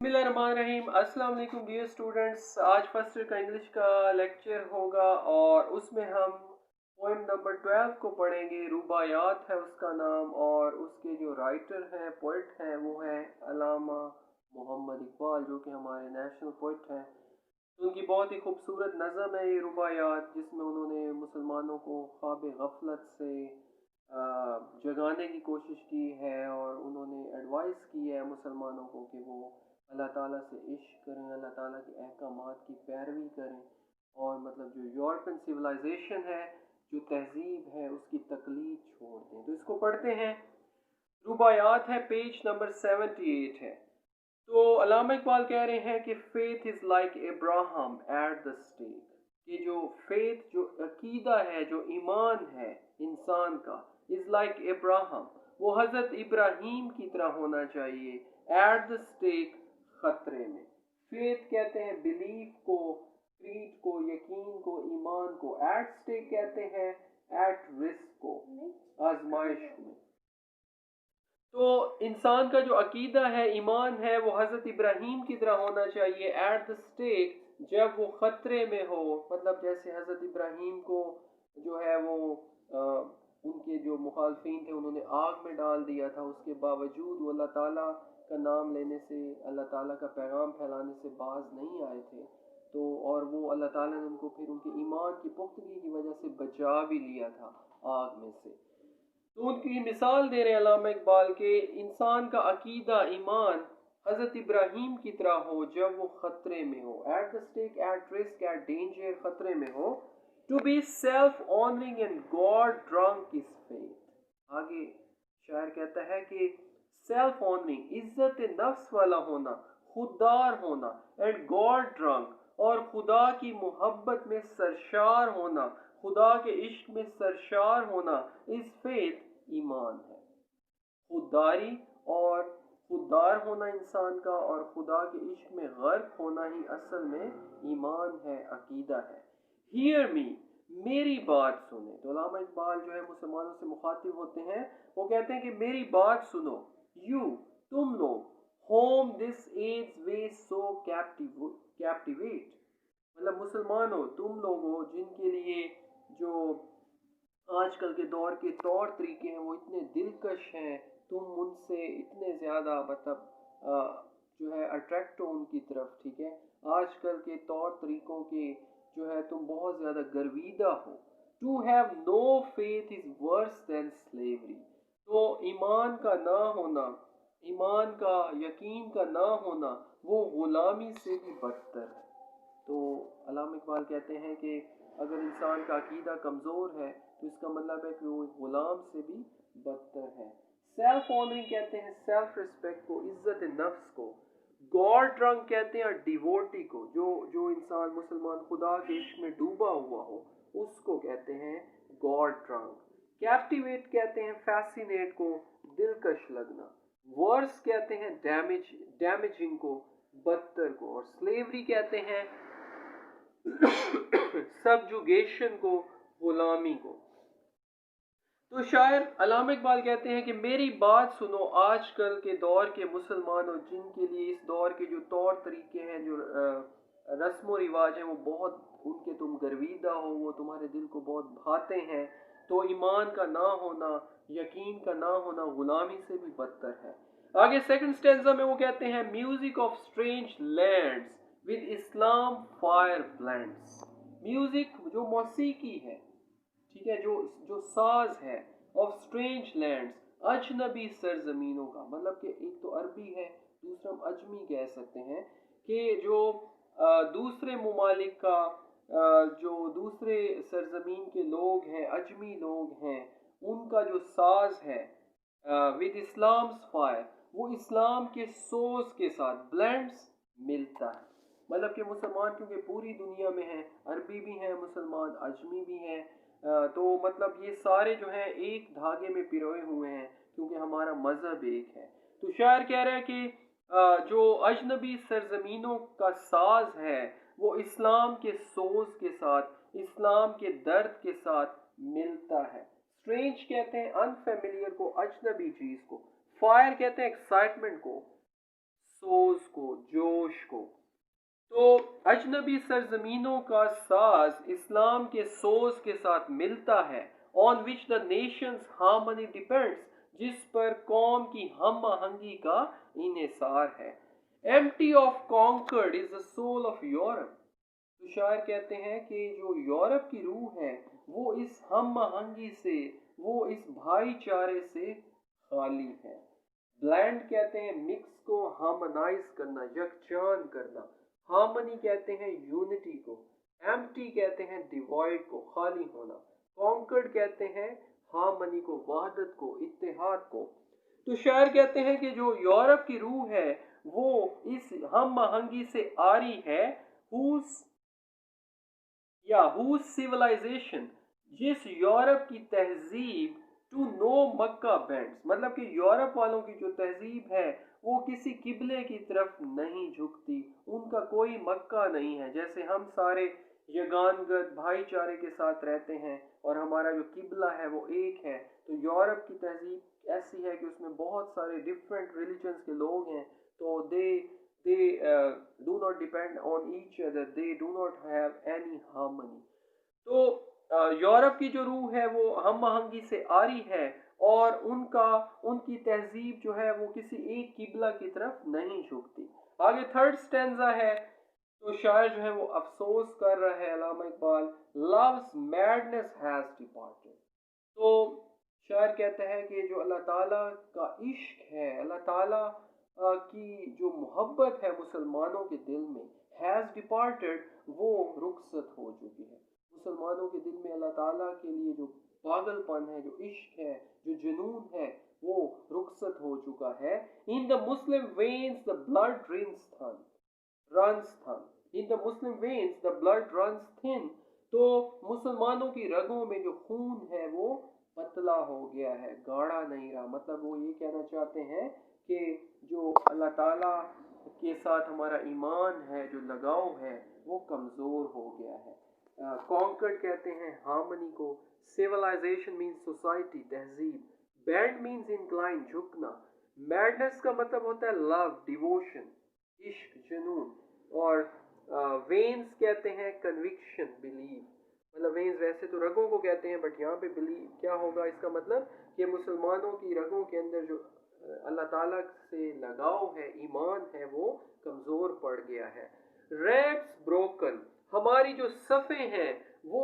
बिस्मिल्लाहिर्रहमानिर्रहीम। अस्सलाम वालेकुम डियर स्टूडेंट्स। आज फर्स्ट ईयर का इंग्लिश का लेक्चर होगा और उसमें हम पोइम नंबर 12 को पढ़ेंगे। रुबायात है उसका नाम और उसके जो राइटर हैं, पोइट हैं, वो हैं अल्लामा मोहम्मद इकबाल, जो कि हमारे नेशनल पोइट हैं। तो उनकी बहुत ही खूबसूरत नज़म है ये रुबायात, जिसमें उन्होंने मुसलमानों को ख्वाब गफलत से जगाने की कोशिश की है और उन्होंने एडवाइस की है मुसलमानों को कि वो अल्लाह ताला से इश्क करें, अल्लाह ताला के अहकामात की पैरवी करें और मतलब जो यूरोपियन सिविलाइजेशन है, जो तहजीब है, उसकी तकलीद छोड़ दें। तो इसको पढ़ते हैं। रुबायात है, पेज नंबर 78 है। तो अल्लामा इकबाल कह रहे हैं कि faith is like Ibrahim at the stake, कि जो फेथ, जो अकीदा है, जो ईमान है इंसान का, इज़ लाइक इब्राहिम, वो हज़रत इब्राहीम की तरह होना चाहिए। एट द स्टेक, खतरे में। फेथ कहते हैं बिलीफ को, क्रीड को, यकीन को, ईमान को। एट स्टेक कहते हैं एट रिस्क को, आजमाइश में। तो इंसान का जो अकीदा है, ईमान है, वो हज़रत इब्राहीम की तरह होना चाहिए। एट द स्टेक, जब वो ख़तरे में हो, मतलब जैसे हज़रत इब्राहीम को जो है वो उनके जो मुखालफीन थे उन्होंने आग में डाल दिया था, उसके बावजूद वो अल्लाह ताला का नाम लेने से, अल्लाह ताला का पैगाम फैलाने से बाज नहीं आए थे। तो और वो अल्लाह ताला ने उनको फिर उनके ईमान की पुख्तगी की वजह से बचा भी लिया था आग में से। तो उनकी मिसाल दे रहे हैं अल्लामा इकबाल के, इंसान का अकीदा, ईमान हज़रत इब्राहीम की तरह हो जब वो ख़तरे में हो। At the stake, at risk, at danger, ख़तरे में हो। To be self honouring and God drunk is faith. आगे शायर कहता है कि सेल्फ ऑनरिंग, इज्जत नफ्स वाला होना, खुददार होना, एंड गॉड ड्रंक, और खुदा की मोहब्बत में सरशार होना, खुदा के इश्क में सरशार होना, इस फेथ, ईमान है। खुददारी और खुददार होना इंसान का और खुदा के इश्क में गर्क होना ही असल में ईमान है, अकीदा है। हियर मी, मेरी बात सुने। तो अल्लामा इकबाल जो है मुसलमानों से मुखातिब होते हैं, वो कहते हैं कि मेरी बात सुनो। यू, तुम लोग, whom this age way so captivate, मतलब मुसलमानों, तुम लोग हो जिनके लिए जो आजकल के दौर के तौर तरीके हैं वो इतने दिलकश हैं, तुम उनसे इतने ज़्यादा मतलब जो है अट्रैक्ट हो उनकी तरफ, ठीक है। आजकल के तौर तरीकों के जो है तुम बहुत ज़्यादा गर्विदा हो। To have no faith is worse than slavery. तो ईमान का ना होना, ईमान का, यकीन का ना होना, वो गुलामी से भी बदतर है। तो अल्लामा इकबाल कहते हैं कि अगर इंसान का अकीदा कमज़ोर है तो इसका मतलब है कि वो गुलाम से भी बदतर है। सेल्फ ऑनरिंग कहते हैं सेल्फ रिस्पेक्ट को, इज्जत नफ्स को। गॉड ड्रंक कहते हैं डिवोटी को, जो जो इंसान मुसलमान खुदा के इश्क में डूबा हुआ हो उसको कहते हैं गॉड ड्रंक। कैप्टिवेट कहते हैं फैसिनेट को, दिलकश लगना। वर्स कहते हैं डैमेजिंग को, बदतर को। और स्लेवरी कहते हैं सबजुगेशन को, गुलामी को। तो शायर अल्लामा इकबाल कहते हैं कि मेरी बात सुनो आजकल के दौर के मुसलमानों, जिनके लिए इस दौर के जो तौर तरीके हैं, जो रस्म व रिवाज हैं, वो बहुत उनके तुम गर्विदा हो, वो तुम्हारे दिल को बहुत भाते हैं। तो ईमान का ना होना, यकीन का ना होना गुलामी से भी बदतर है। आगे सेकंड स्टेंजा में वो कहते हैं music of strange lands with Islam fire blends. Music जो मौसीकी है, ठीक है, जो जो साज है, ऑफ स्ट्रेंज लैंड्स, अजनबी सरजमीनों का, मतलब कि एक तो अरबी है, दूसरा हम अजमी कह सकते हैं, कि जो दूसरे ममालिक का जो दूसरे सरजमीन के लोग हैं, अजमी लोग हैं, उनका जो साज है विद इस्लाम्स फायर, वो इस्लाम के सोज के साथ ब्लेंड्स, मिलता है। मतलब कि मुसलमान क्योंकि पूरी दुनिया में हैं, अरबी भी हैं मुसलमान, अजमी भी हैं, तो मतलब ये सारे जो हैं एक धागे में पिरोए हुए हैं क्योंकि हमारा मज़हब एक है। तो शायर कह रहे हैं कि जो अजनबी सरजमीनों का साज है वो इस्लाम के सोज के साथ, इस्लाम के दर्द के साथ मिलता है। स्ट्रेंज कहते हैं अनफेमिलियर को, अजनबी चीज़ को। फायर कहते हैं एक्साइटमेंट को, सोज को, को। तो अजनबी सरजमीनों का साज इस्लाम के सोज के साथ मिलता है, on which the nations harmony depends, जिस पर कौम की हम आहंगी का इन्हिसार है। Empty of concord is the soul of Europe. तो शायर कहते हैं कि जो यूरोप की रूह है वो इस हम आहंगी से, वो इस भाईचारे से खाली है। ब्लेंड कहते हैं मिक्स को, हार्मोनाइज करना, यकजान करना। हार्मनी कहते हैं यूनिटी को। एम्प्टी कहते हैं डिवॉइड को, खाली होना। कॉन्कर्ड कहते हैं हार्मनी को, वहदत को, इत्तेहाद को। तो शायर कहते हैं कि जो यूरोप की रूह है वो इस हम आहंगी से आरी है, whose सिविलाइजेशन, जिस यूरोप की तहजीब टू नो मक्का बैंड्स, मतलब कि यूरोप वालों की जो तहजीब है वो किसी किबले की तरफ नहीं झुकती, उनका कोई मक्का नहीं है। जैसे हम सारे यगानगत भाईचारे के साथ रहते हैं और हमारा जो किबला है वो एक है, तो यूरोप की तहजीब ऐसी है कि उसमें बहुत सारे डिफरेंट रिलीजन्स के लोग हैं, तो they do not depend on each other, they do not have any harmony। तो यूरोप की जो रूह है वो हम आहंगी से आरी है और उनकी तहजीब जो है वो किसी एक किबला की तरफ नहीं झुकती। आगे थर्ड स्टेंजा है, तो शायर जो है वो अफसोस कर रहा है, Allama Iqbal, loves madness has departed. तो शायर कहता है कि जो अल्लाह ताला का इश्क है, अल्लाह ताला की जो मोहब्बत है मुसलमानों के दिल में, हैज़ डिपार्टेड, वो रुखसत हो चुकी है। मुसलमानों के दिल में अल्लाह ताला के लिए जो पागलपन है, जो इश्क है, जो जुनून है, वो रुखसत हो चुका है। In the Muslim veins the blood runs thin, in the Muslim veins the blood runs thin. तो मुसलमानों की रगों में जो खून है वो पतला हो गया है, गाढ़ा नहीं रहा। मतलब वो ये कहना चाहते हैं कि जो अल्लाह ताला के साथ हमारा ईमान है, जो लगाव है, वो कमज़ोर हो गया है। कॉन्कर्ड कहते हैं हार्मनी को। सिविलाइजेशन मीन्स सोसाइटी, तहजीब। बैंड मीन्स इंक्लाइन, झुकना। मैडनेस का मतलब होता है लव, डिवोशन, इश्क, जुनून। और वेन्स कहते हैं कन्विक्शन, बिलीव। मतलब वेन्स वैसे तो रगों को कहते हैं, बट यहाँ पे बिलीव क्या होगा, इसका मतलब कि मुसलमानों की रगों के अंदर जो अल्लाह ताला से लगाव है, ईमान है, वो कमज़ोर पड़ गया है। रैग्स ब्रोकन, हमारी जो सफ़े हैं वो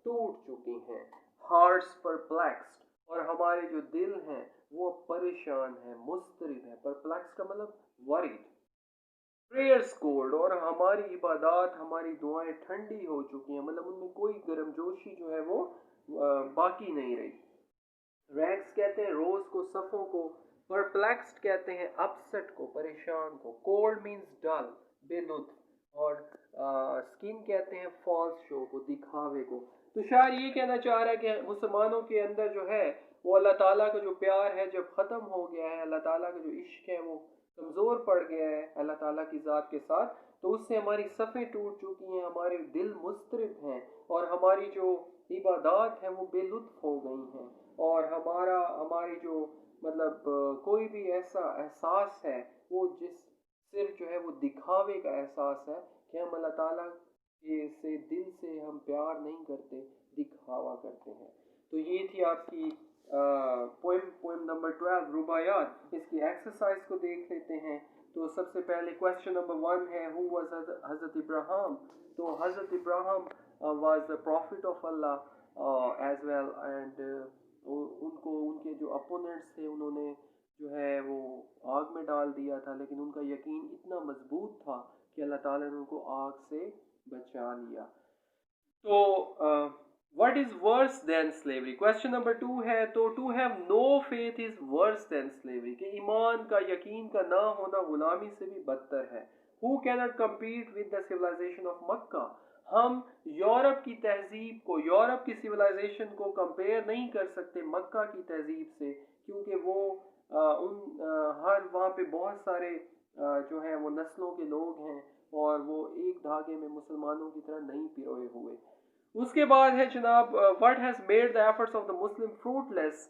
टूट चुकी हैं। हार्ट्स परप्लेक्स्ड, और हमारे जो दिल हैं वो परेशान हैं, मुस्तरिब हैं। परप्लेक्स का मतलब वरीड। प्रेयर्स कोल्ड, और हमारी इबादत, हमारी दुआएं ठंडी हो चुकी हैं, मतलब उनमें कोई गर्मजोशी जो है वो बाकी नहीं रही। रैग्स कहते हैं रोज को, सफ़ों को। परप्लेक्स्ड कहते हैं अपसेट को, परेशान को। कोल्ड मीन्स डल, बेलुत्फ। और स्किन कहते हैं फॉल्स शो को, दिखावे को। तो शायर ये कहना चाह रहा है कि मुसलमानों के अंदर जो है वो अल्लाह ताला का जो प्यार है जब ख़त्म हो गया है, अल्लाह ताला का जो इश्क है वो कमज़ोर पड़ गया है अल्लाह ताला की ज़ात के साथ, तो उससे हमारी सफ़ें टूट चुकी हैं, हमारे दिल मुस्तरिब हैं, और हमारी जो इबादत हैं वो बेलुत्फ हो गई हैं, और हमारी जो मतलब कोई भी ऐसा एहसास है वो सिर्फ जो है वो दिखावे का एहसास है कि हम अल्लाह ताला के से दिल से हम प्यार नहीं करते, दिखावा करते हैं। तो ये थी आपकी पोएम नंबर 12 रुबायात। इसकी एक्सरसाइज को देख लेते हैं। तो सबसे पहले क्वेश्चन नंबर 1 है, हु वाज हज़रत इब्राहिम। तो हज़रत Ibrahim was the prophet of Allah as well, and उनको उनके जो अपोनेंट्स थे उन्होंने जो है वो आग में डाल दिया था, लेकिन उनका यकीन इतना मजबूत था कि अल्लाह ताला ने उनको आग से बचा लिया। तो what is worse than slavery. Question number 2 है, तो to have no faith is worse than slavery, कि ईमान का, यकीन का ना होना गुलामी से भी बदतर है। Who cannot compete with the civilisation of Mecca. हम यूरोप की तहजीब को, यूरोप की सिविलाइजेशन को कंपेयर नहीं कर सकते मक्का की तहजीब से, क्योंकि वो हर वहाँ पे बहुत सारे जो हैं वो नस्लों के लोग हैं, और वो एक धागे में मुसलमानों की तरह नहीं पिरोए हुए। उसके बाद है जनाब, what has made the efforts of the Muslim fruitless,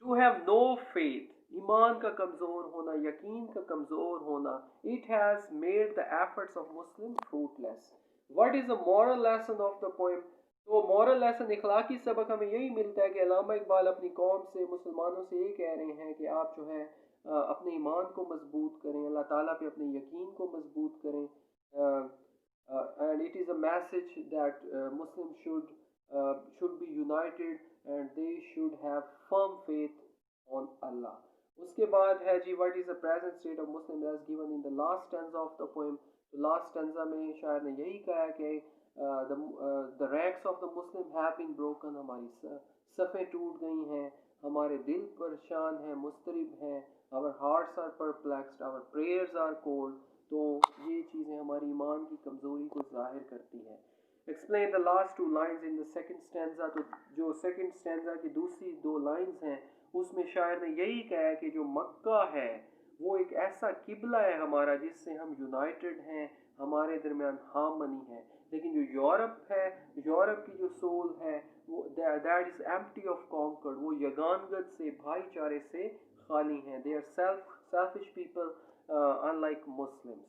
to have no faith. ایمان کا کمزور ہونا, یقین کا کمزور ہونا. It has made the efforts of Muslim fruitless. What is the moral lesson of the poem? تو moral lesson, اخلاقی سبق ہمیں یہی ملتا ہے کہ علامہ اقبال اپنی قوم سے, مسلمانوں سے یہ کہہ رہے ہیں کہ آپ جو ہے اپنے ایمان کو مضبوط کریں, اللہ تعالیٰ پہ اپنے یقین کو مضبوط کریں. And it is a message that Muslims should be united and they should have firm faith on Allah. اس کے بعد ہے جی what is the present state of Muslim as given in the last stanza of the poem. تو last stanza میں شاعر نے یہی کہا کہ the ranks of the Muslim have been broken, ہماری صفیں ٹوٹ گئی ہیں, ہمارے دل پریشان ہیں, مضطرب ہیں, our hearts are perplexed, our prayers are cold. تو یہ چیزیں ہماری ایمان کی کمزوری کو ظاہر کرتی ہیں. Explain the last two lines in the second stanza. تو جو second stanza کی دوسری دو lines ہیں اس میں شاعر نے یہی کہا ہے کہ جو مکہ ہے وہ ایک ایسا قبلہ ہے ہمارا جس سے ہم یونائٹڈ ہیں, ہمارے درمیان ہارمنی ہے. لیکن جو یورپ ہے, یورپ کی جو سول ہے وہ that is empty of concord, وہ یگانگت سے, بھائی چارے سے خالی ہیں. they are selfish people unlike Muslims.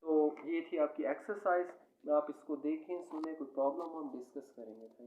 تو یہ تھی آپ کی ایکسرسائز, آپ اس کو دیکھیں, سنیں, کوئی پرابلم ہم ڈسکس کریں گے.